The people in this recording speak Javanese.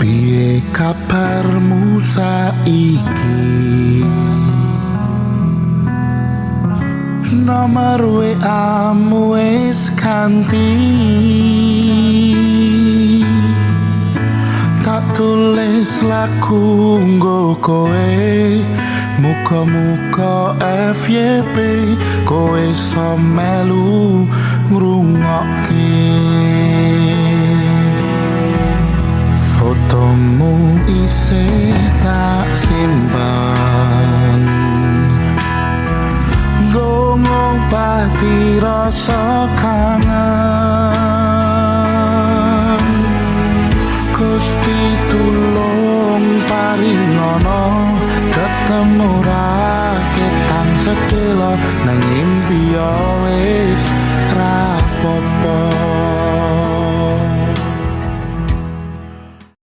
Piye kabarmu saiki? Nomor WA-mu wis ganti. Tak tulis lagu nggo kowe, muga-muga FYP kowe iso melu ngrungokke. Fotomu isih tak simpan, nggo ngobati rasa kangen.